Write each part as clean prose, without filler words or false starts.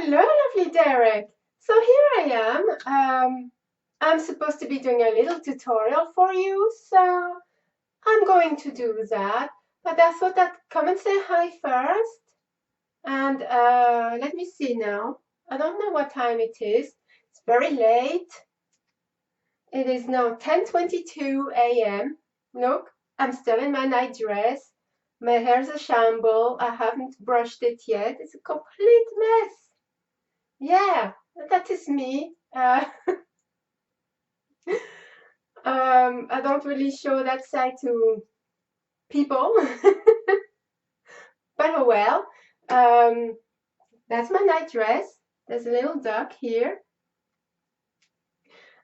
Hello, lovely Derek. So here I am. I'm supposed to be doing a little tutorial for you, so I'm going to do that. But I thought I'd come and say hi first. And let me see now. I don't know what time it is. It's very late. It is now 10:22 a.m. Look, I'm still in my night dress. My hair's a shamble. I haven't brushed it yet. It's a complete mess. Yeah, that is me. I don't really show that side to people, but oh well. That's my night dress. There's a little duck here.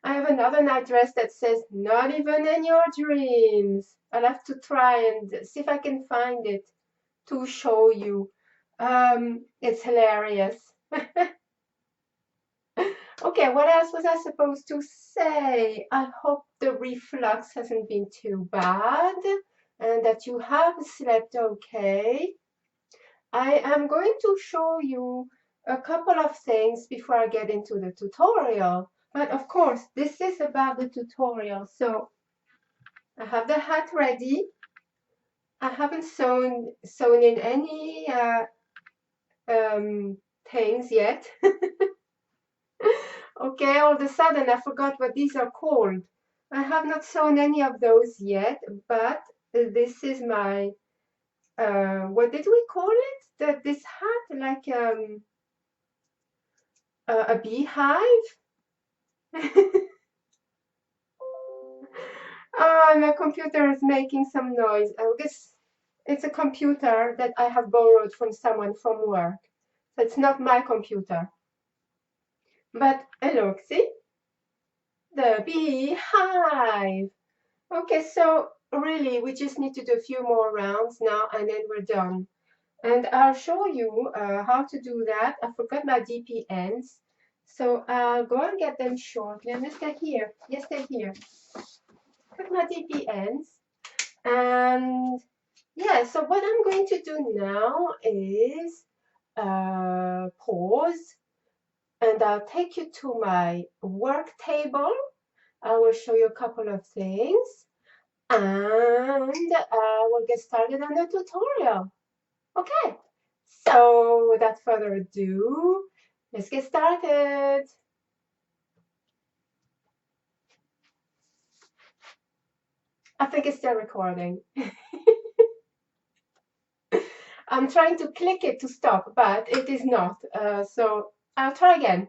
I have another night dress that says, "Not even in your dreams." I'll have to try and see if I can find it to show you. It's hilarious. Okay, what else was I supposed to say? I hope the reflux hasn't been too bad and that you have slept okay. I am going to show you a couple of things before I get into the tutorial. But of course, this is about the tutorial. So I have the hat ready. I haven't sewn in any things yet. Okay, all of a sudden I forgot what these are called. I have not sewn any of those yet, but this is my, what did we call it? This hat, like a beehive? My computer is making some noise. I guess it's a computer that I have borrowed from someone from work. So it's not my computer. But look, see? The beehive. Okay, so really we just need to do a few more rounds now and then we're done. And I'll show you how to do that. I forgot my DP ends. So I'll go and get them shortly. And they're here. Yes, they're here. Put my DP ends. And yeah, so what I'm going to do now is pause. And I'll take you to my work table. I will show you a couple of things. And we'll get started on the tutorial. Okay, so without further ado, let's get started. I think it's still recording. I'm trying to click it to stop, but it is not. So I'll try again.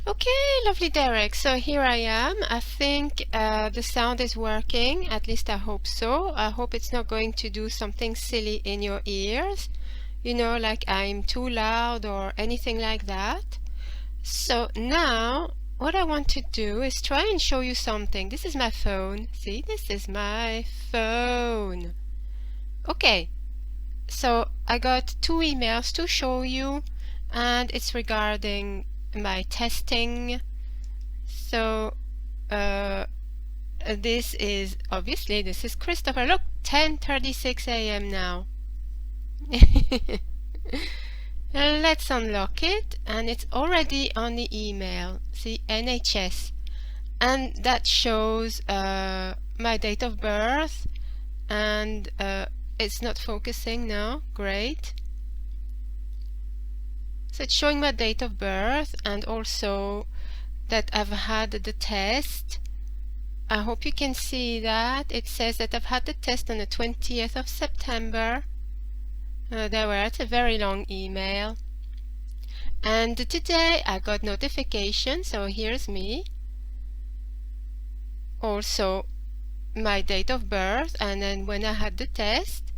Okay, lovely Derek. So here I am. I think the sound is working. At least I hope so. I hope it's not going to do something silly in your ears. You know, like I'm too loud or anything like that. So now what I want to do is try and show you something. This is my phone. See, this is my phone. Okay, so I got 2 emails to show you, and it's regarding my testing. So this is Christopher. Look, 10:36 a.m. now. Let's unlock it, and it's already on the email. See, NHS, and that shows my date of birth, and it's not focusing now. Great. So it's showing my date of birth and also that I've had the test. I hope you can see that. It says that I've had the test on the 20th of September. It's a very long email. And today I got notification, so here's me. Also my date of birth and then when I had the test.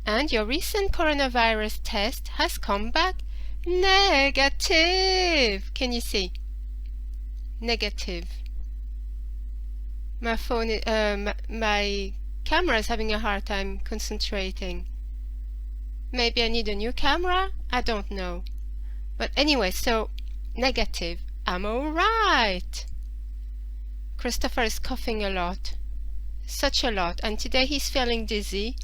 And your recent coronavirus test has come back negative. Can you see? Negative. My phone, my camera is having a hard time concentrating. Maybe I need a new camera? I don't know. But anyway, so negative. I'm alright. Christopher is coughing a lot. Such a lot. And today he's feeling dizzy.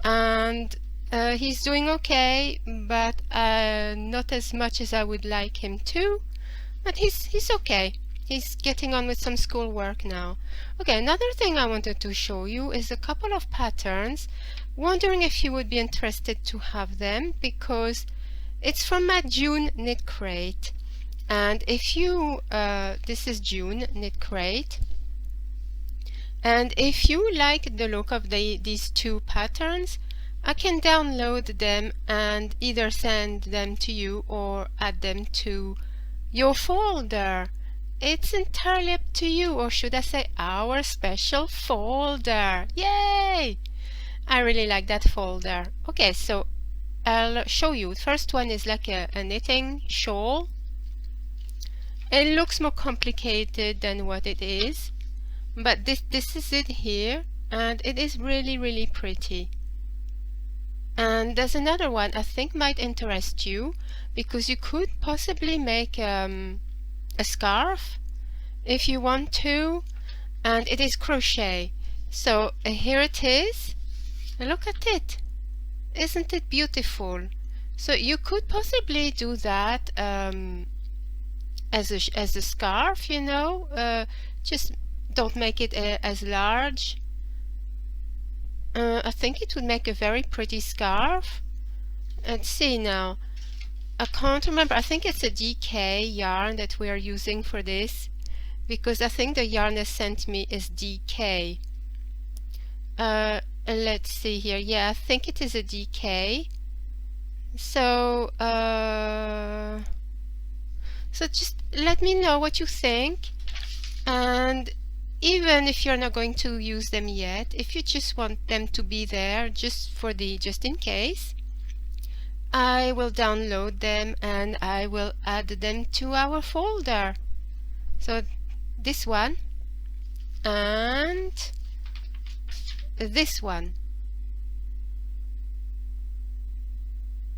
And He's doing okay, but not as much as I would like him to. But he's okay. He's getting on with some schoolwork now. Okay, another thing I wanted to show you is a couple of patterns. Wondering if you would be interested to have them, because it's from my June Knit Crate. And if you, this is June Knit Crate. And if you like the look of these two patterns, I can download them and either send them to you or add them to your folder. It's entirely up to you, or should I say our special folder. Yay! I really like that folder. Okay, so I'll show you. The first one is like a knitting shawl. It looks more complicated than what it is, but this is it here, and it is really pretty. And there's another one I think might interest you, because you could possibly make a scarf if you want to, and it is crochet. So here it is. Look at it. Isn't it beautiful? So you could possibly do that as a scarf, you know. Just don't make it as large. I think it would make a very pretty scarf. Let's see now. I can't remember. I think it's a DK yarn that we are using for this, because I think the yarn they sent me is DK. Let's see here. Yeah, I think it is a DK. So so just let me know what you think, and even if you're not going to use them yet, if you just want them to be there just in case, I will download them and I will add them to our folder. So this one and this one.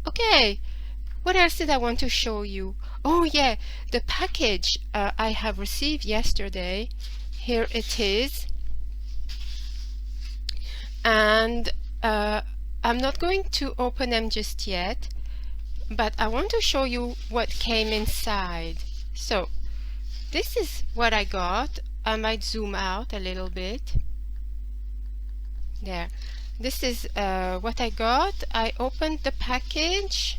Okay, what else did I want to show you? Oh yeah, the package I have received yesterday. Here it is, and I'm not going to open them just yet, but I want to show you what came inside. So this is what I got. I might zoom out a little bit. There. This is what I got. I opened the package,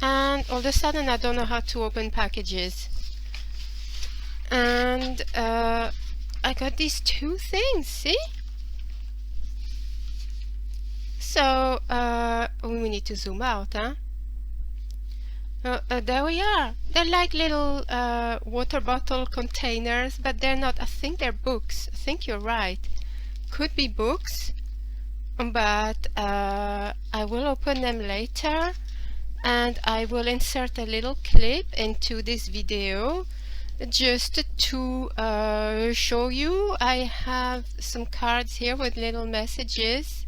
and all of a sudden I don't know how to open packages. And I got these two things, see? So we need to zoom out, huh? There we are. They're like little water bottle containers, but they're not. I think they're books. I think you're right. Could be books, but I will open them later, and I will insert a little clip into this video just to show you. I have some cards here with little messages,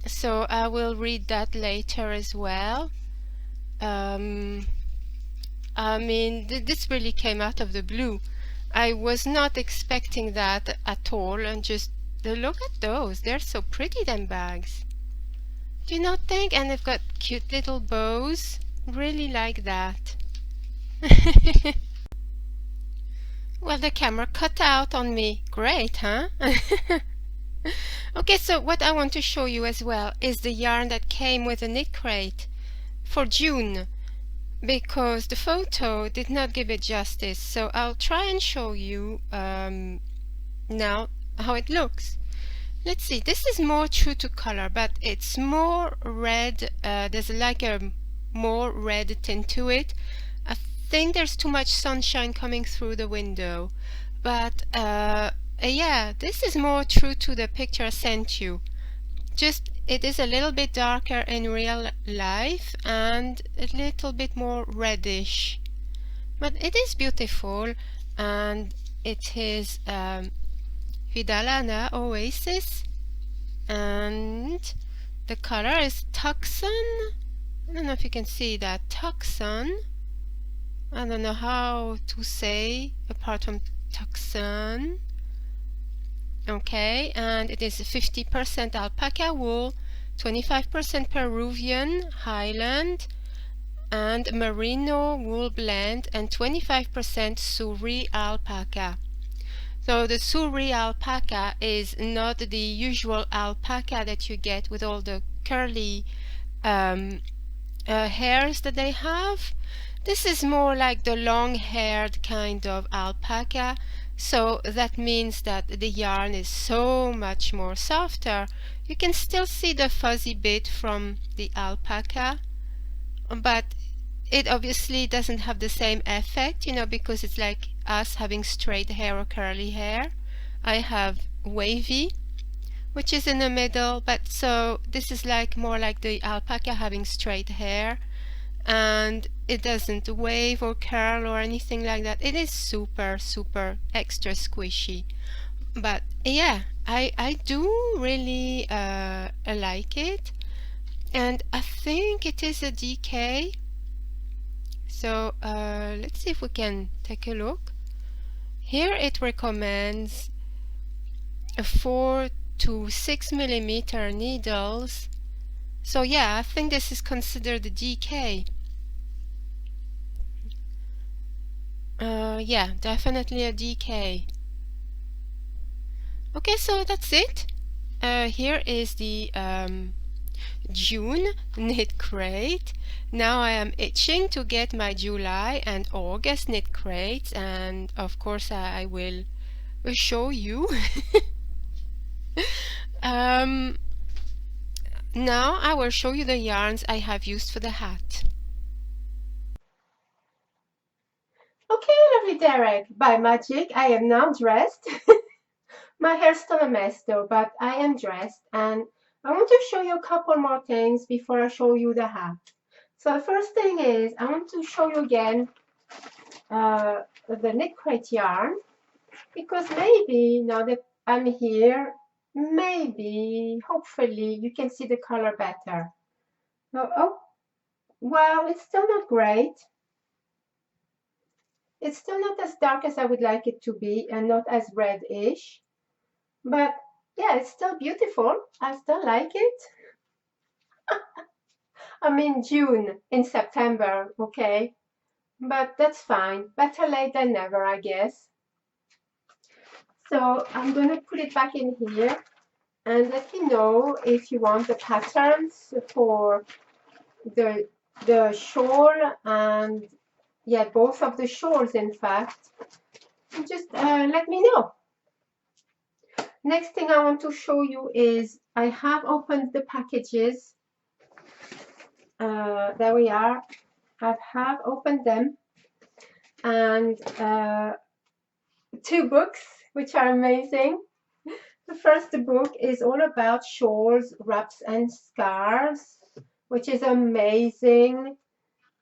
so I will read that later as well. I mean, this really came out of the blue. I was not expecting that at all, and just look at those. They're so pretty, them bags. Do you not think? And they've got cute little bows. Really like that. Well, the camera cut out on me. Great, huh? Okay, so what I want to show you as well is the yarn that came with the Knit Crate for June, because the photo did not give it justice. So I'll try and show you now how it looks. Let's see, this is more true to color, but it's more red. There's like a more red tint to it. I think there's too much sunshine coming through the window, but yeah, this is more true to the picture I sent you. Just it is a little bit darker in real life and a little bit more reddish, but it is beautiful, and it is Vidalana Oasis, and the color is Tucson. I don't know if you can see that. Tucson. I don't know how to say apart from Tucson. Okay, and it is 50% alpaca wool, 25% Peruvian Highland and Merino wool blend, and 25% Suri alpaca. So the Suri alpaca is not the usual alpaca that you get with all the curly hairs that they have. This is more like the long-haired kind of alpaca, so that means that the yarn is so much more softer. You can still see the fuzzy bit from the alpaca, but it obviously doesn't have the same effect, you know, because it's like us having straight hair or curly hair. I have wavy, which is in the middle, but so this is like more like the alpaca having straight hair, and it doesn't wave or curl or anything like that. It is super extra squishy. But yeah, I do really like it, and I think it is a DK. So let's see if we can take a look. Here it recommends 4 to 6 millimeter needles. So yeah, I think this is considered a DK. Yeah, definitely a DK. Okay, so that's it. Here is the June knit crate. Now I am itching to get my July and August knit crates, and of course I will show you. Now I will show you the yarns I have used for the hat. Okay, lovely Derek. By magic, I am now dressed. My hair's still a mess though, but I am dressed, and I want to show you a couple more things before I show you the hat. So the first thing is I want to show you again the knit crate yarn, because maybe now that I'm here, maybe, hopefully, you can see the color better. Oh, well, it's still not great. It's still not as dark as I would like it to be, and not as reddish. But yeah, it's still beautiful. I still like it. I'm in June, in September, okay? But that's fine. Better late than never, I guess. So I'm going to put it back in here, and let me know if you want the patterns for the shawl, and yeah, both of the shawls, in fact. Just let me know. Next thing I want to show you is I have opened the packages. There we are. I have opened them, and 2 books which are amazing. The first book is all about shawls, wraps and scarves, which is amazing.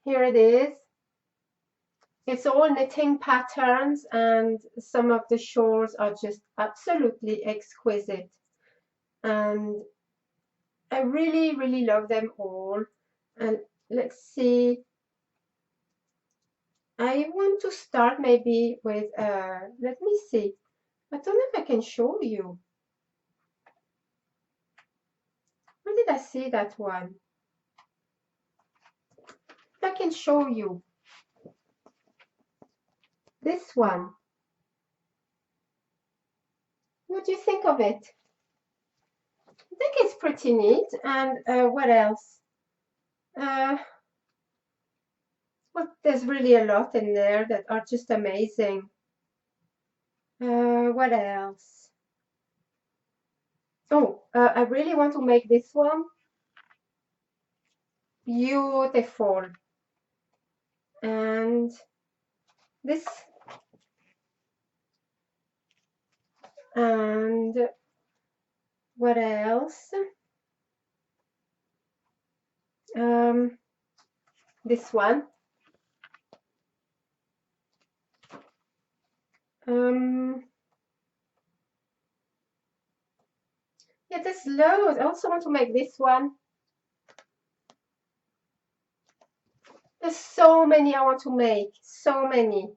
Here it is. It's all knitting patterns, and some of the shawls are just absolutely exquisite, and I really love them all. And let's see, I want to start maybe with let me see, I don't know if I can show you. Where did I see that one? I can show you this one. What do you think of it? I think it's pretty neat. And what else? Well, there's really a lot in there that are just amazing. What else? Oh, I really want to make this one. Beautiful. And this, and what else? This one. Yeah, there's loads. I also want to make this one. There's so many I want to make, so many.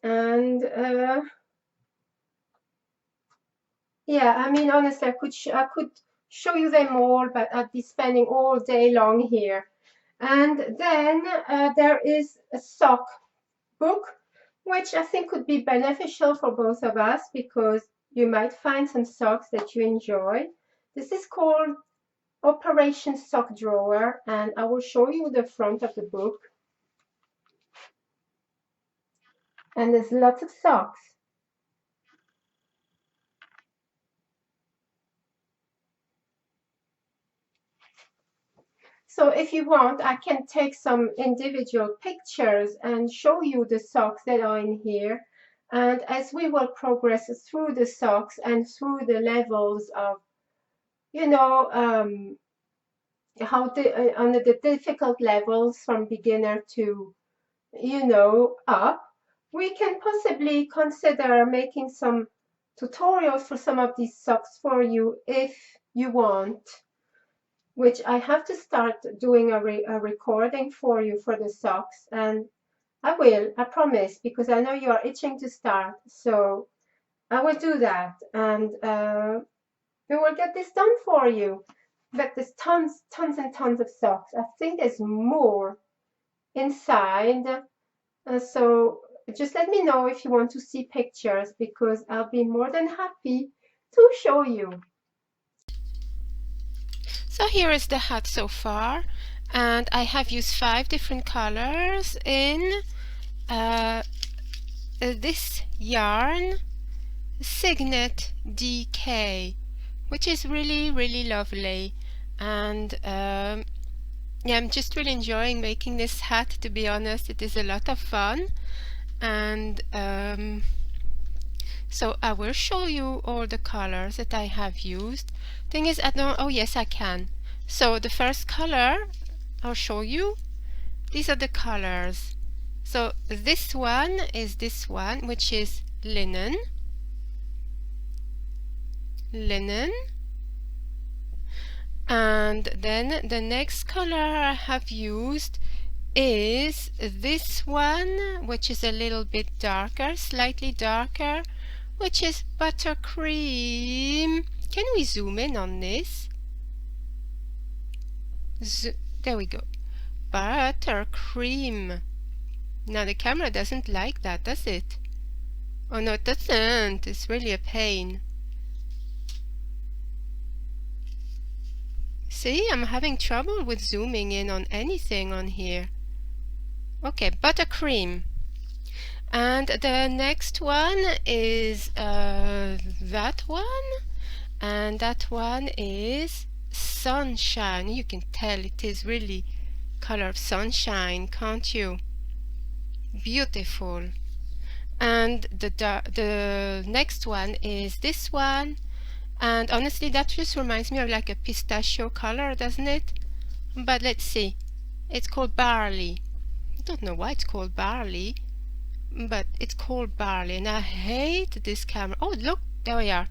And yeah, I mean, honestly, I could show you them all, but I'd be spending all day long here. And then there is a sock book, which I think could be beneficial for both of us because you might find some socks that you enjoy. This is called Operation Sock Drawer, and I will show you the front of the book. And there's lots of socks. So if you want, I can take some individual pictures and show you the socks that are in here. And as we will progress through the socks and through the levels of, you know, on the difficult levels from beginner to, you know, up, we can possibly consider making some tutorials for some of these socks for you if you want, which I have to start doing a recording for you for the socks, and I will, I promise, because I know you are itching to start. So I will do that, and we will get this done for you. But there's tons and tons of socks. I think there's more inside. So just let me know if you want to see pictures, because I'll be more than happy to show you. So here is the hat so far, and I have used 5 different colors in this yarn, Signet DK, which is really lovely. And yeah, I'm just really enjoying making this hat, to be honest. It is a lot of fun, and so I will show you all the colors that I have used. Thing is, I don't, oh yes I can. So the first color I'll show you. These are the colors. So this one is this one, which is linen. And then the next color I have used is this one, which is a little bit darker, slightly darker, which is buttercream. Can we zoom in on this? There we go. Buttercream. Now the camera doesn't like that, does it? Oh no, it doesn't. It's really a pain. See, I'm having trouble with zooming in on anything on here. Okay, buttercream. And the next one is that one, and that one is sunshine. You can tell it is really color of sunshine, can't you? Beautiful. And the next one is this one, and honestly that just reminds me of like a pistachio color, doesn't it? But let's see, it's called barley. I don't know why it's called barley, but it's called barley, and I hate this camera. Oh look, there we are.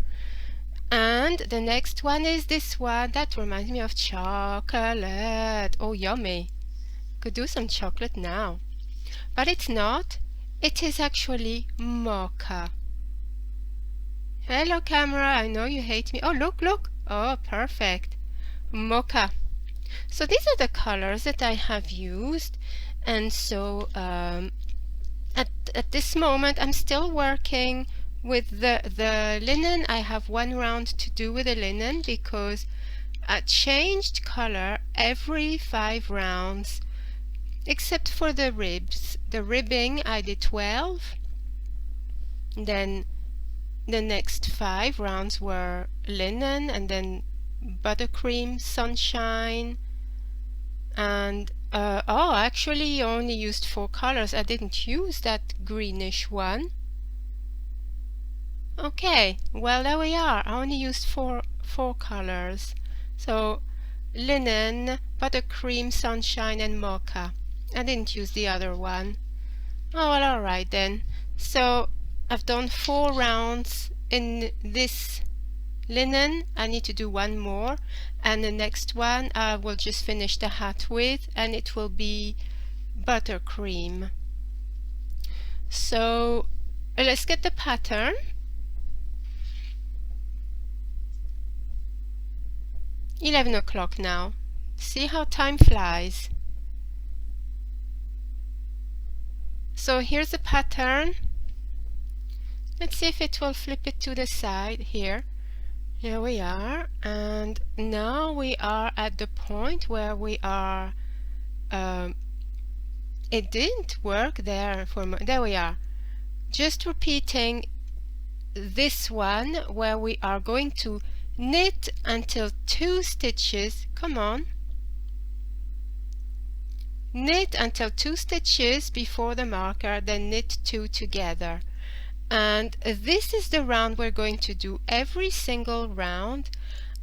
And the next one is this one. That reminds me of chocolate. Oh yummy. Could do some chocolate now. But it's not. It is actually mocha. Hello camera, I know you hate me. Oh look. Oh perfect. Mocha. So these are the colors that I have used, and so at this moment I'm still working with the linen. I have one round to do with the linen because I changed color every 5 rounds except for the ribs. The ribbing I did 12, then the next 5 rounds were linen, and then buttercream, sunshine, and oh, actually I only used 4 colors. I didn't use that greenish one. Okay, well there we are. I only used four colors. So linen, buttercream, sunshine, and mocha. I didn't use the other one. Oh well, alright then. So I've done 4 rounds in this linen. I need to do 1 more, and the next one I will just finish the hat with, and it will be buttercream. So let's get the pattern. 11 o'clock now. See how time flies. So here's the pattern. Let's see if it will flip it to the side here. Here we are, and now we are at the point where we are it didn't work there there we are. Just repeating this one where we are going to knit until 2 stitches. Come on. Knit until 2 stitches before the marker, then knit 2 together. And this is the round we're going to do, every single round,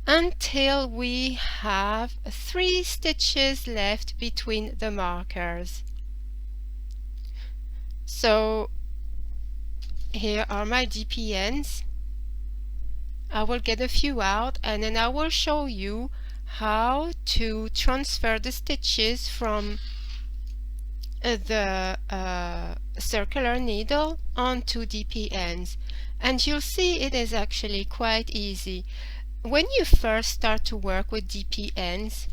until we have 3 stitches left between the markers. So here are my DPNs. I will get a few out and then I will show you how to transfer the stitches from the circular needle onto DPNs, and you'll see it is actually quite easy. When you first start to work with DPNs,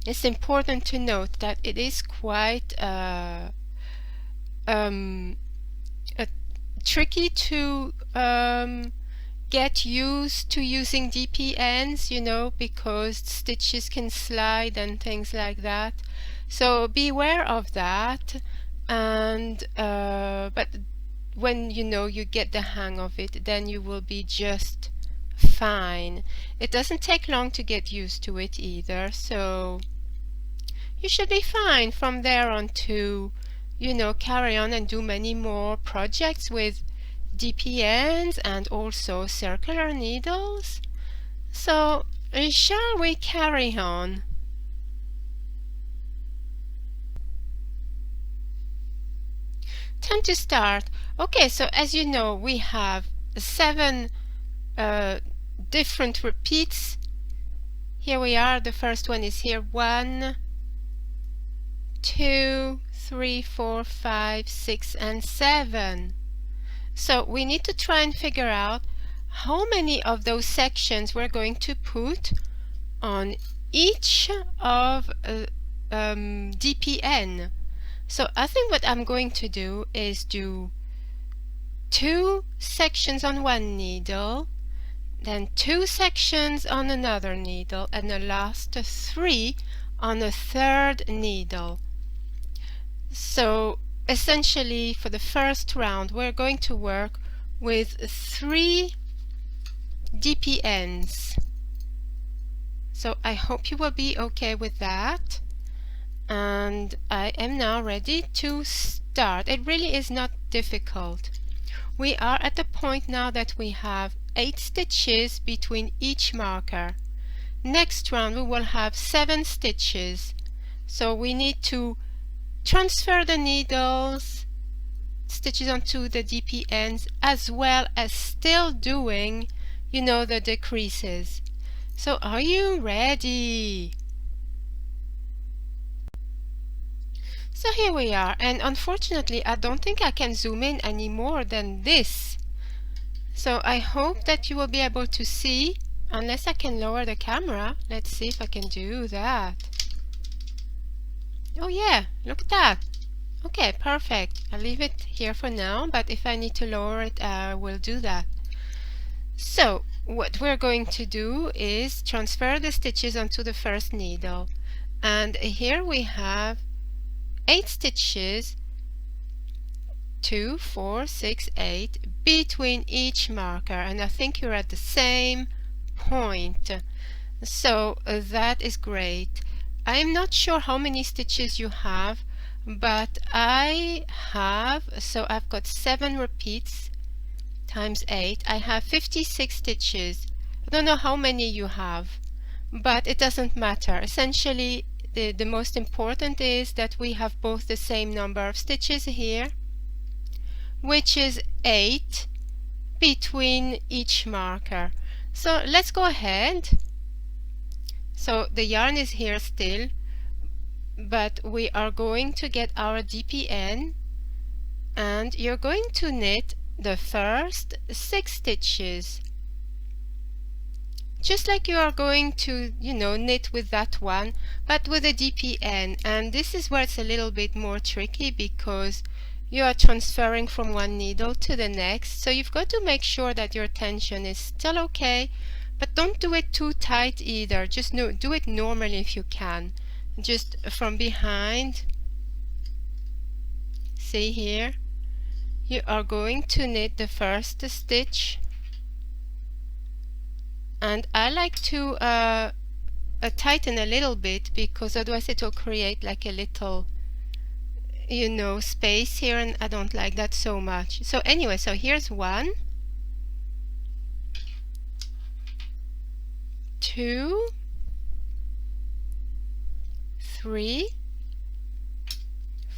it's important to note that it is quite tricky to get used to using DPNs, you know, because stitches can slide and things like that. So beware of that, and but when you get the hang of it, then you will be just fine. It doesn't take long to get used to it either, so you should be fine from there on to carry on and do many more projects with DPNs and also circular needles. So shall we carry on? Time to start. Okay, so as you know, we have 7 different repeats. Here we are. The first one is here. 1, 2, 3, 4, 5, 6, and 7. So we need to try and figure out how many of those sections we're going to put on each of DPN. So I think what I'm going to do is do 2 sections on one needle, then 2 sections on another needle, and the last 3 on a third needle. So essentially for the first round we're going to work with 3 DPNs. So I hope you will be okay with that. And I am now ready to start. It really is not difficult. We are at the point now that we have 8 stitches between each marker. Next round we will have 7 stitches. So we need to transfer the needles, stitches onto the DPNs, as well as still doing, the decreases. So are you ready? So here we are, and unfortunately I don't think I can zoom in any more than this. So I hope that you will be able to see, unless I can lower the camera. Let's see if I can do that. Oh yeah, look at that. Okay, perfect. I'll leave it here for now, but if I need to lower it, I will do that. So what we're going to do is transfer the stitches onto the first needle, and here we have 8 stitches, 2, 4, 6, 8 between each marker, and I think you're at the same point. So that is great. I'm not sure how many stitches you have, but I have, so I've got 7 repeats times 8. I have 56 stitches. I don't know how many you have, but it doesn't matter. Essentially the most important is that we have both the same number of stitches here, which is 8 between each marker. So let's go ahead. So the yarn is here still, but we are going to get our DPN, and you're going to knit the first 6 stitches just like you are going to, you know, knit with that one, but with a DPN. And this is where it's a little bit more tricky because you are transferring from one needle to the next. So you've got to make sure that your tension is still okay, but don't do it too tight either. Just do it normally if you can. Just from behind. See here? You are going to knit the first stitch. And I like to tighten a little bit because otherwise it will create like a little, you know, space here, and I don't like that so much. So anyway, so here's 1, 2, 3,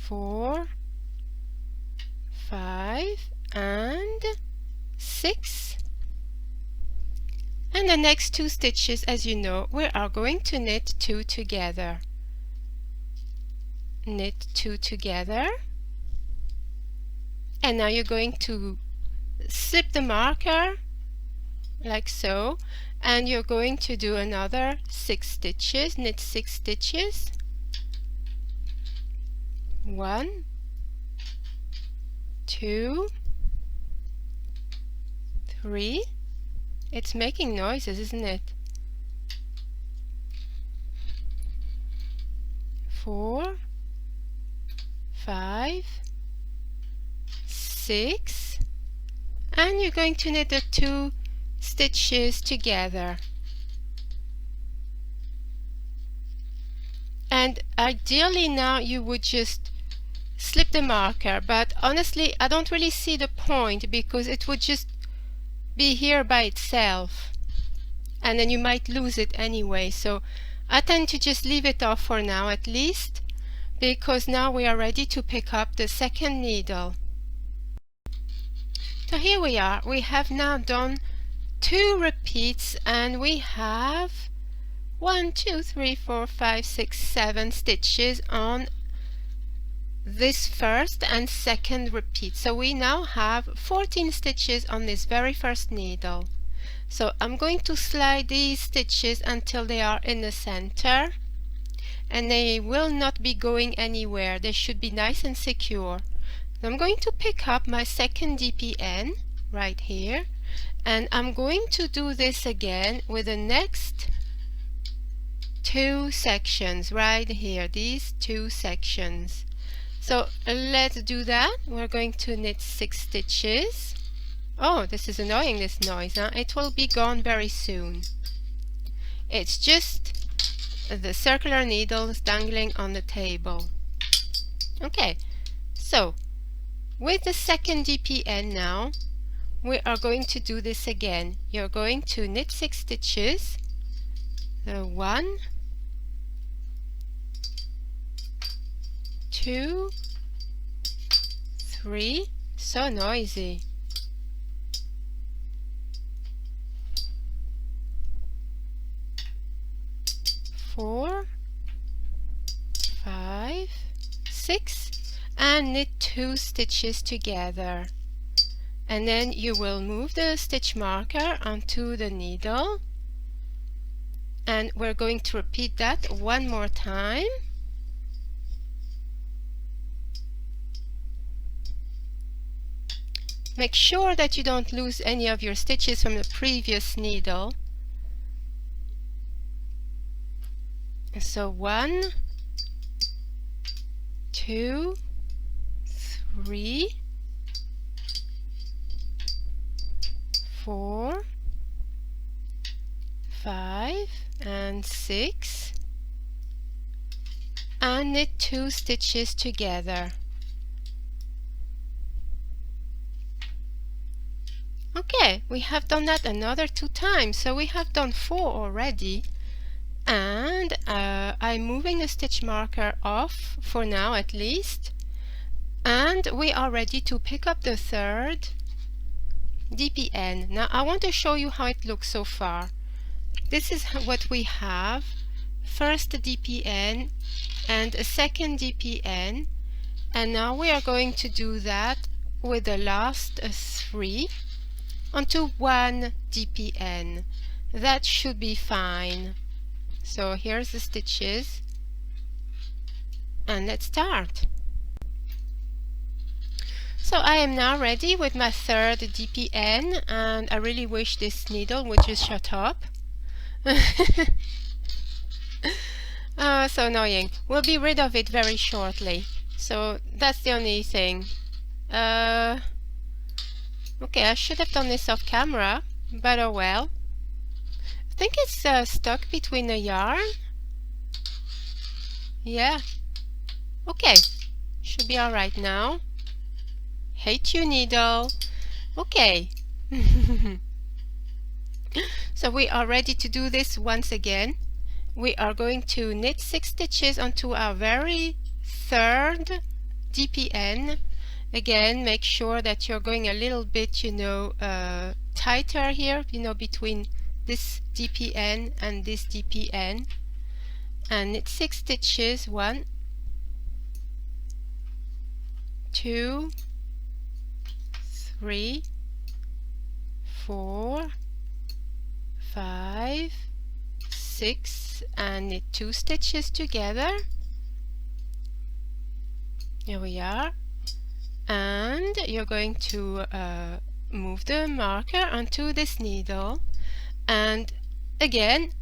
4, 5, and 6. And the next 2 stitches, as you know, we are going to knit 2 together. Knit 2 together. And now you're going to slip the marker like so, and you're going to do another 6 stitches, knit 6 stitches. 1, 2, 3. It's making noises, isn't it? 4, 5, 6, and you're going to knit the 2 stitches together. And ideally now you would just slip the marker, but honestly I don't really see the point because it would just be here by itself and then you might lose it anyway. So I tend to just leave it off for now at least, because now we are ready to pick up the second needle. So here we are. We have now done 2 repeats and we have 1, 2, 3, 4, 5, 6, 7 stitches on this first and second repeat. So we now have 14 stitches on this very first needle. So I'm going to slide these stitches until they are in the center, and they will not be going anywhere. They should be nice and secure. So I'm going to pick up my second DPN right here, and I'm going to do this again with the next 2 sections right here, these 2 sections. So let's do that. We're going to knit 6 stitches. Oh, this is annoying, this noise, huh? It will be gone very soon. It's just the circular needles dangling on the table. Okay, so with the second DPN now, we are going to do this again. You're going to knit 6 stitches. 1, 2, 3, so noisy. 4, 5, 6, and knit 2 stitches together. And then you will move the stitch marker onto the needle, and we're going to repeat that one more time. Make sure that you don't lose any of your stitches from the previous needle. So 1, 2, 3, 4, 5, and 6, and knit 2 stitches together. Okay, we have done that another 2 times, so we have done 4 already, and I'm moving the stitch marker off for now at least, and we are ready to pick up the third DPN. Now I want to show you how it looks so far. This is what we have: first DPN and a second DPN, and now we are going to do that with the last 3 onto 1 DPN. that should be fine. So here's the stitches, and let's start. So I am now ready with my third DPN, and I really wish this needle would just shut up. So annoying. We'll be rid of it very shortly. So that's the only thing. Okay, I should have done this off camera, but oh well. I think it's stuck between the yarn. Yeah. Okay. Should be alright now. Hate you, needle. Okay. So we are ready to do this once again. We are going to knit 6 stitches onto our very third DPN. Again, make sure that you're going a little bit, tighter here, between this DPN and this DPN. And knit 6 stitches. 1, 2, 3, 4, 5, 6, and knit 2 stitches together. Here we are. And you're going to move the marker onto this needle, and again,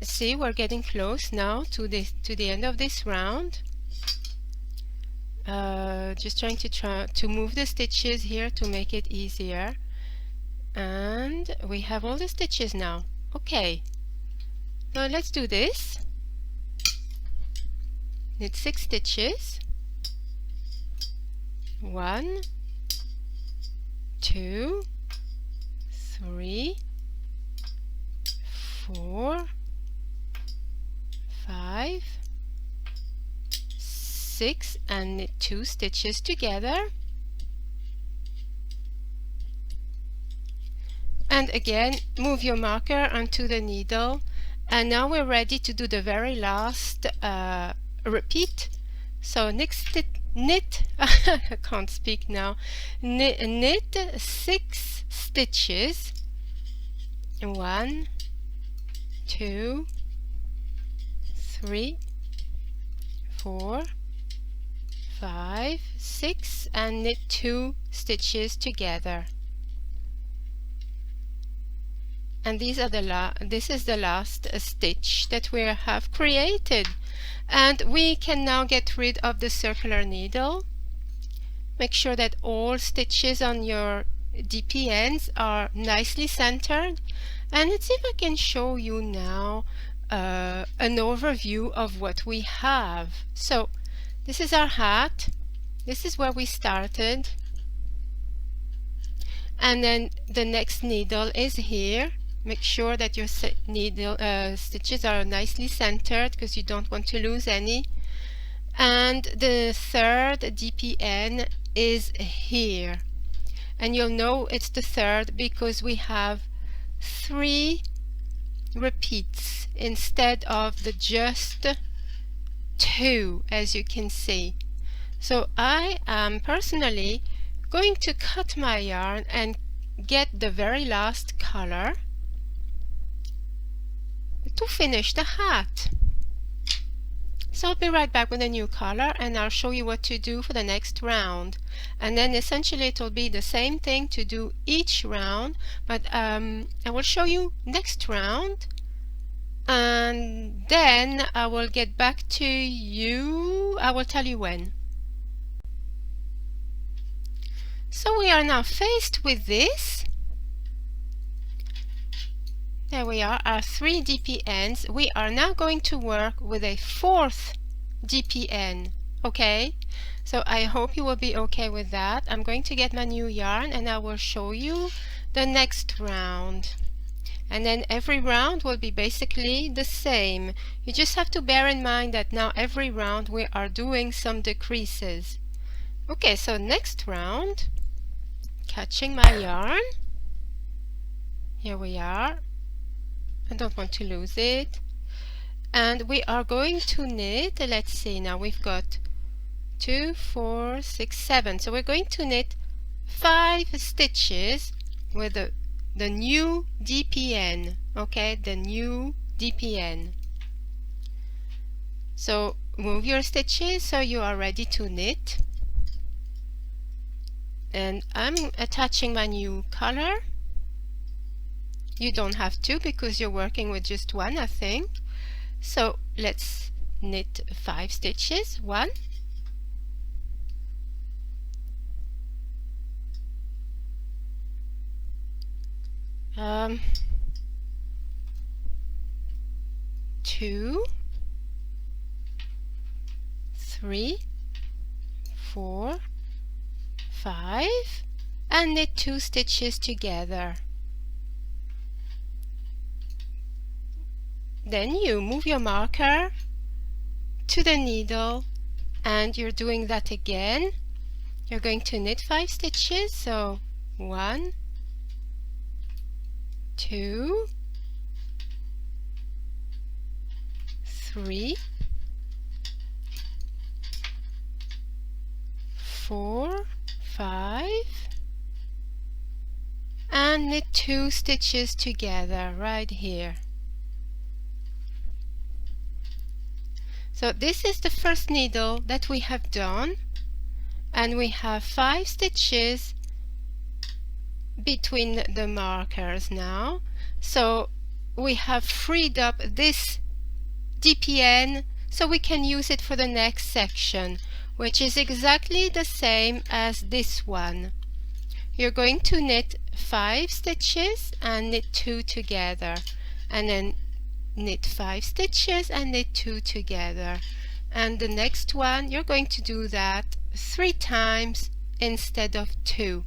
see, we're getting close now to the end of this round. Just trying to move the stitches here to make it easier, and we have all the stitches now. Okay, now let's do this. Knit 6 stitches. 1, 2, 3, 4, 5, 6, and knit 2 stitches together. And again, move your marker onto the needle, and now we're ready to do the very last repeat. So knit I can't speak now. Knit 6 stitches. 1, 2, 3, 4, 5, 6, and knit 2 stitches together. And this is the last stitch that we have created, and we can now get rid of the circular needle. Make sure that all stitches on your DPNs are nicely centered, and let's see if I can show you now an overview of what we have. So this is our hat. This is where we started, and then the next needle is here. Make sure that your needle stitches are nicely centered, because you don't want to lose any. And the third DPN is here, and you'll know it's the third because we have 3 repeats instead of the just 2, as you can see. So I am personally going to cut my yarn and get the very last color to finish the hat. So I'll be right back with a new color, and I'll show you what to do for the next round. And then essentially it will be the same thing to do each round, but I will show you next round, and then I will get back to you. I will tell you when. So we are now faced with this. There we are, our 3 DPNs. We are now going to work with a 4th DPN. Okay, so I hope you will be okay with that. I'm going to get my new yarn, and I will show you the next round. And then every round will be basically the same. You just have to bear in mind that now every round we are doing some decreases. Okay, so next round, catching my yarn. Here we are. I don't want to lose it. And we are going to knit, let's see, now we've got 2, 4, 6, 7. So we're going to knit 5 stitches with the the new DPN, okay, the new DPN. So move your stitches so you are ready to knit. And I'm attaching my new color. You don't have to because you're working with just one, I think. So let's knit 5 stitches. 1, 2, 3, 4, 5, and knit 2 stitches together. Then you move your marker to the needle and you're doing that again. You're going to knit 5 stitches, so 1, 2, 3, 4, 5, and knit 2 stitches together right here. So this is the first needle that we have done, and we have 5 stitches between the markers now. So we have freed up this DPN so we can use it for the next section, which is exactly the same as this one. You're going to knit 5 stitches and knit 2 together, and then knit 5 stitches and knit 2 together, and the next one you're going to do that 3 times instead of 2.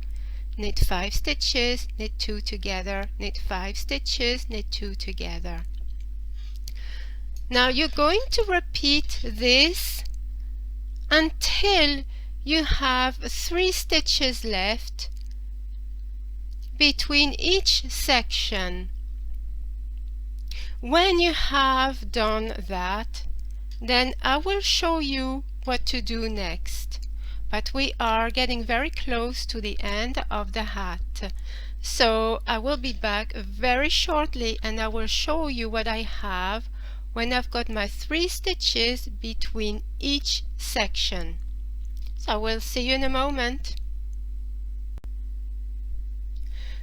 Knit 5 stitches, knit 2 together, knit 5 stitches, knit 2 together. Now you're going to repeat this until you have 3 stitches left between each section. When you have done that, then I will show you what to do next. But we are getting very close to the end of the hat. So I will be back very shortly and I will show you what I have when I've got my 3 stitches between each section. So I will see you in a moment.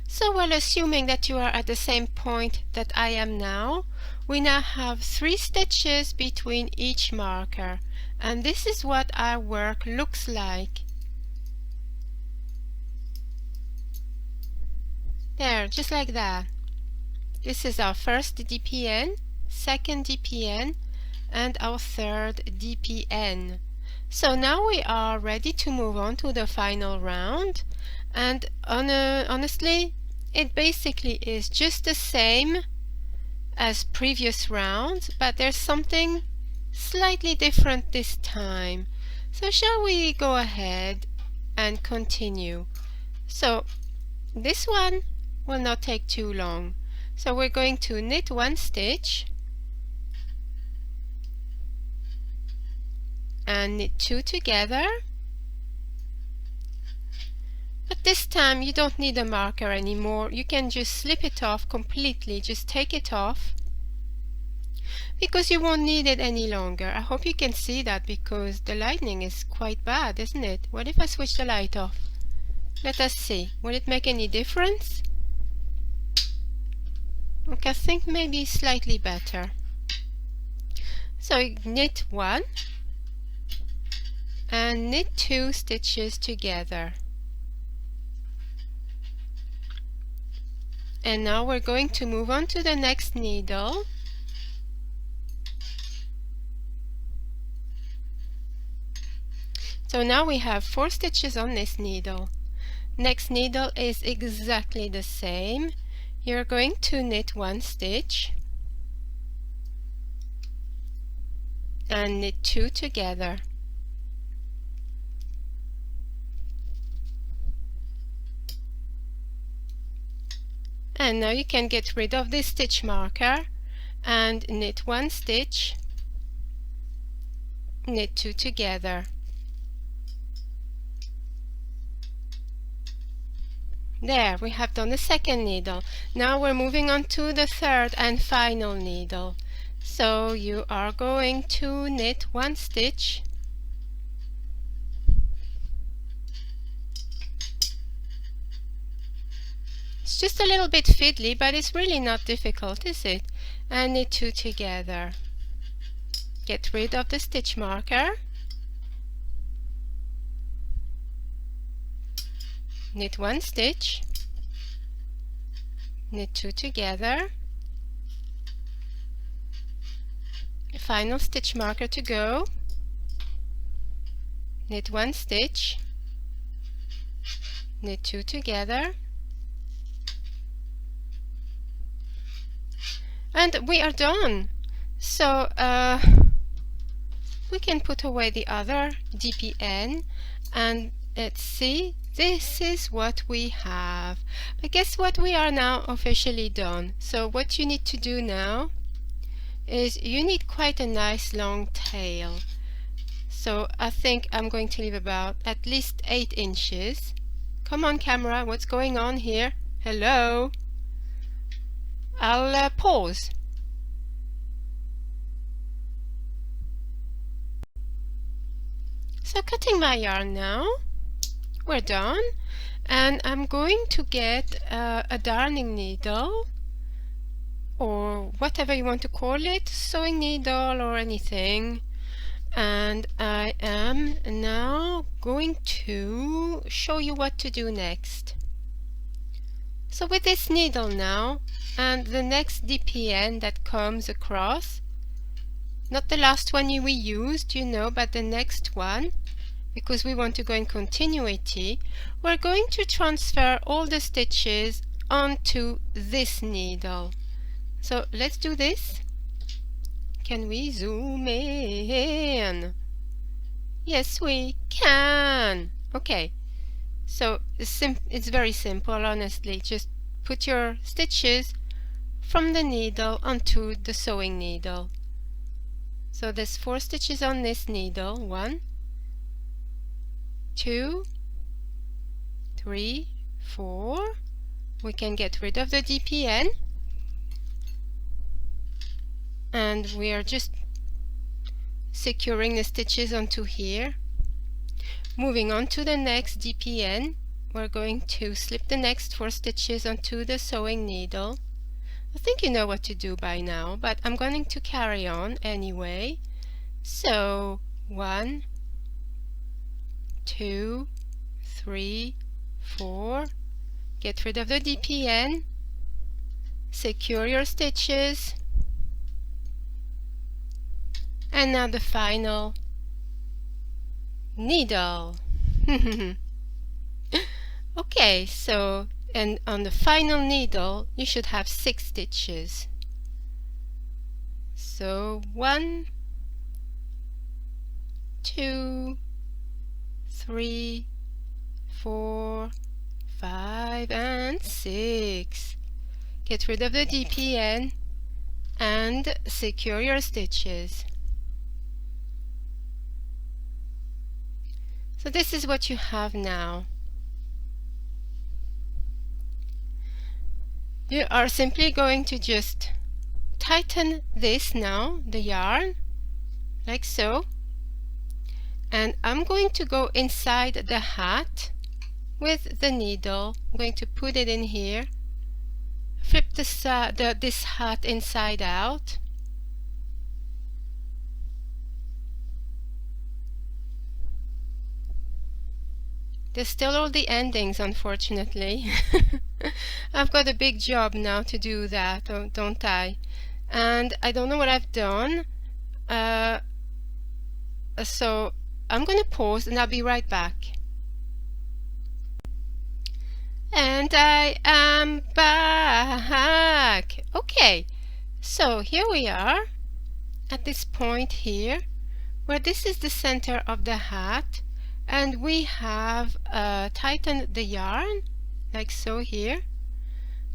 So while assuming that you are at the same point that I am now, we now have 3 stitches between each marker, and this is what our work looks like. There, just like that. This is our first DPN, second DPN, and our third DPN. So now we are ready to move on to the final round, and honestly, it basically is just the same as previous rounds, but there's something slightly different this time. So shall we go ahead and continue? So this one will not take too long. So we're going to knit 1 stitch and knit 2 together. But this time you don't need a marker anymore. You can just slip it off completely. Just take it off because you won't need it any longer. I hope you can see that because the lighting is quite bad, isn't it? What if I switch the light off? Let us see. Will it make any difference? Okay, I think maybe slightly better. So knit 1 and knit 2 stitches together. And now we're going to move on to the next needle. So now we have 4 stitches on this needle. Next needle is exactly the same. You're going to knit 1 stitch and knit 2 together. And now you can get rid of this stitch marker and knit 1 stitch, knit 2 together. There, we have done the second needle. Now we're moving on to the third and final needle. So you are going to knit 1 stitch, it's just a little bit fiddly, but it's really not difficult, is it? And knit 2 together. Get rid of the stitch marker, knit 1 stitch, knit 2 together, final stitch marker to go, knit 1 stitch, knit 2 together, and we are done. So we can put away the other DPN, and let's see, this is what we have. But guess what, we are now officially done. So what you need to do now is you need quite a nice long tail. So I think I'm going to leave about at least 8 inches. Come on camera, what's going on here? Hello? I'll pause. So cutting my yarn now, we're done, and I'm going to get a darning needle, or whatever you want to call it, sewing needle or anything, and I am now going to show you what to do next. So with this needle now, and the next DPN that comes across, not the last one we used, you know, but the next one, because we want to go in continuity, we're going to transfer all the stitches onto this needle. So let's do this. Can we zoom in? Yes, we can. Okay, so it's very simple, honestly. Just put your stitches from the needle onto the sewing needle. So there's 4 stitches on this needle. 1, 2, 3, 4. We can get rid of the DPN, and we are just securing the stitches onto here. Moving on to the next DPN, we're going to slip the next 4 stitches onto the sewing needle. I think you know what to do by now, but I'm going to carry on anyway. So 1, 2, 3, 4. Get rid of the DPN. Secure your stitches. And now the final needle. Okay, so and on the final needle you should have 6 stitches. So 1, 2, 3, 4, 5 and 6. Get rid of the DPN and secure your stitches. So this is what you have now. You are simply going to just tighten this now, the yarn, like so. And I'm going to go inside the hat with the needle. I'm going to put it in here. Flip this hat inside out. There's still all the endings, unfortunately. I've got a big job now to do that, don't I? And I don't know what I've done. So I'm going to pause and I'll be right back. And I am back. Okay, so here we are at this point here, where this is the center of the hat. And we have tightened the yarn, like so here.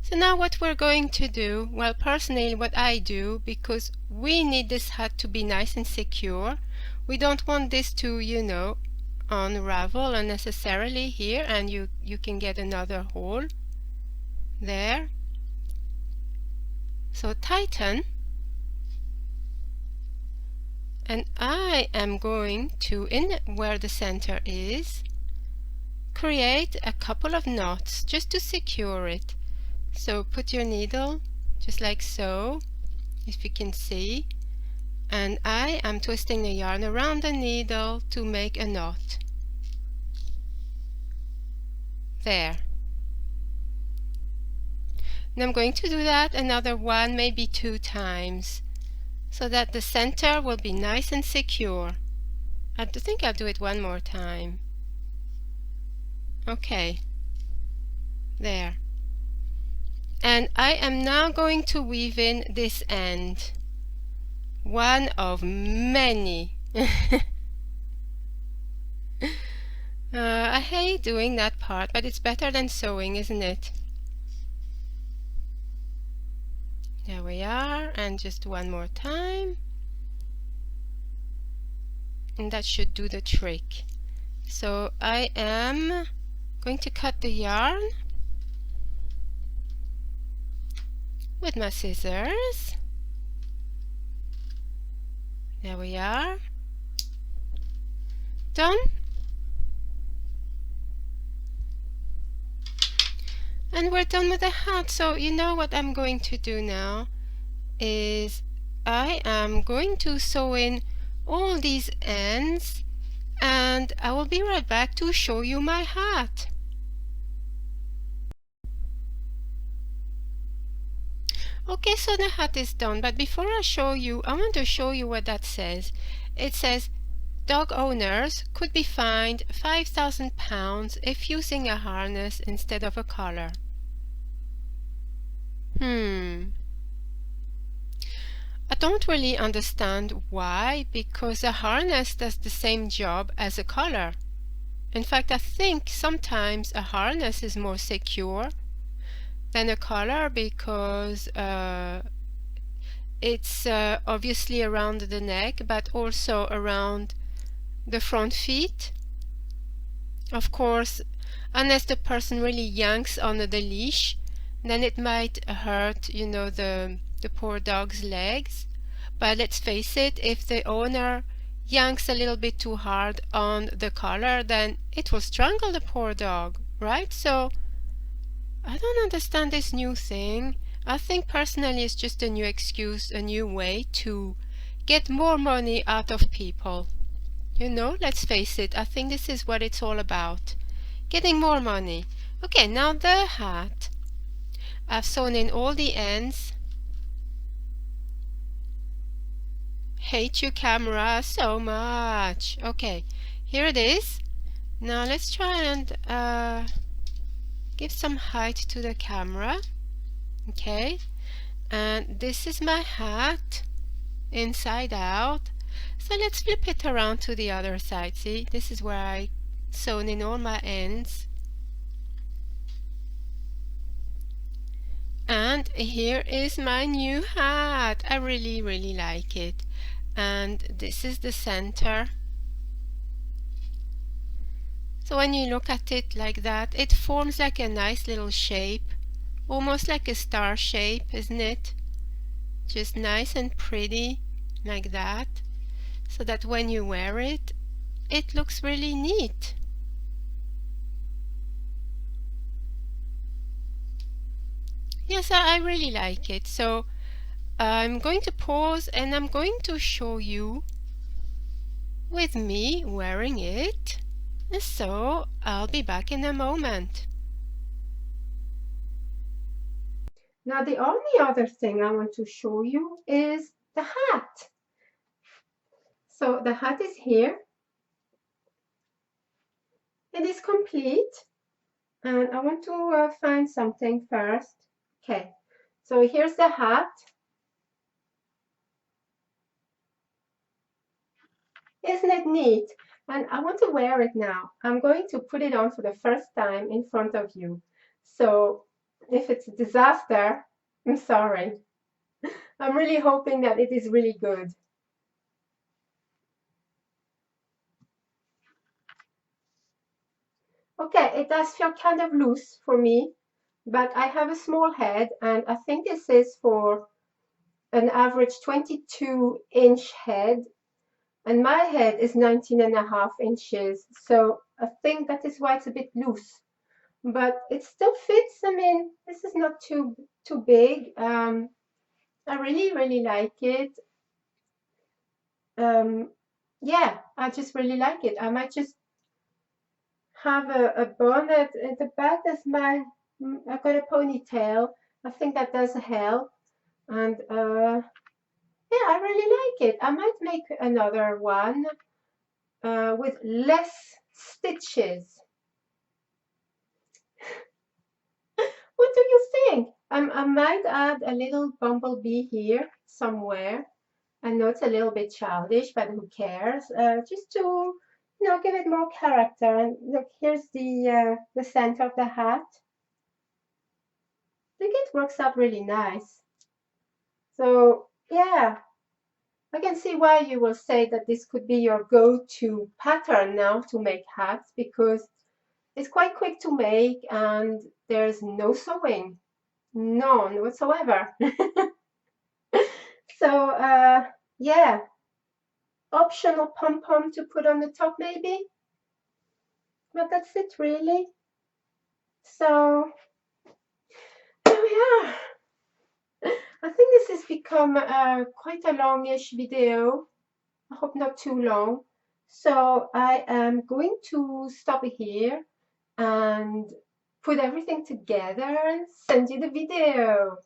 So now what we're going to do, well, personally what I do, because we need this hat to be nice and secure, we don't want this to, you know, unravel unnecessarily here, and you can get another hole there. So tighten, and I am going to, in where the center is, create a couple of knots just to secure it. So put your needle just like so, if you can see, and I am twisting the yarn around the needle to make a knot. There. And I'm going to do that another one, maybe 2 times, so that the center will be nice and secure. I think I'll do it one more time. Okay, there. And I am now going to weave in this end, one of many. I hate doing that part, but it's better than sewing, isn't it? There we are, and just one more time, and that should do the trick. So I am going to cut the yarn with my scissors. There we are. Done. And we're done with the hat. So you know what I'm going to do now is I am going to sew in all these ends, and I will be right back to show you my hat. Okay, so the hat is done, but before I show you, I want to show you what that says. It says dog owners could be fined £5,000 if using a harness instead of a collar. I don't really understand why, because a harness does the same job as a collar. In fact, I think sometimes a harness is more secure than a collar because it's obviously around the neck, but also around the front feet. Of course, unless the person really yanks on the leash, then it might hurt, you know, the poor dog's legs. But let's face it, if the owner yanks a little bit too hard on the collar, then it will strangle the poor dog, right? So I don't understand this new thing. I think personally it's just a new excuse, a new way to get more money out of people. You know, let's face it, I think this is what it's all about. Getting more money. Okay, now the hat. I've sewn in all the ends. Hate you, camera, so much. Okay, here it is. Now let's try and give some height to the camera. Okay, and this is my hat inside out. So let's flip it around to the other side. See, this is where I sewn in all my ends. And here is my new hat. I really, really like it. And this is the center. So when you look at it like that, it forms like a nice little shape, almost like a star shape, isn't it? Just nice and pretty like that, so that when you wear it, it looks really neat. Yes, I really like it. So I'm going to pause and I'm going to show you with me wearing it. So I'll be back in a moment. Now the only other thing I want to show you is the hat. So the hat is here. It is complete. And I want to find something first. Okay, so here's the hat. Isn't it neat? And I want to wear it now. I'm going to put it on for the first time in front of you. So if it's a disaster, I'm sorry. I'm really hoping that it is really good. Okay, it does feel kind of loose for me, but I have a small head, and I think this is for an average 22-inch head, and my head is 19.5 inches, so I think that is why it's a bit loose, but it still fits. I mean, this is not too big. I really like it. Yeah, I just really like it. I might just have a bonnet at the back. That's my, I got a ponytail. I think that does help. And yeah, I really like it. I might make another one with less stitches. What do you think? I might add a little bumblebee here somewhere. I know it's a little bit childish, but who cares? Just to, give it more character. And look, here's the center of the hat. I think it works out really nice. So yeah, I can see why you will say that this could be your go-to pattern now to make hats, because it's quite quick to make and there's no sewing, none whatsoever. So yeah, optional pom-pom to put on the top maybe, but that's it really. So there we are. I think this has become quite a longish video. I hope not too long. So I am going to stop here and put everything together and send you the video.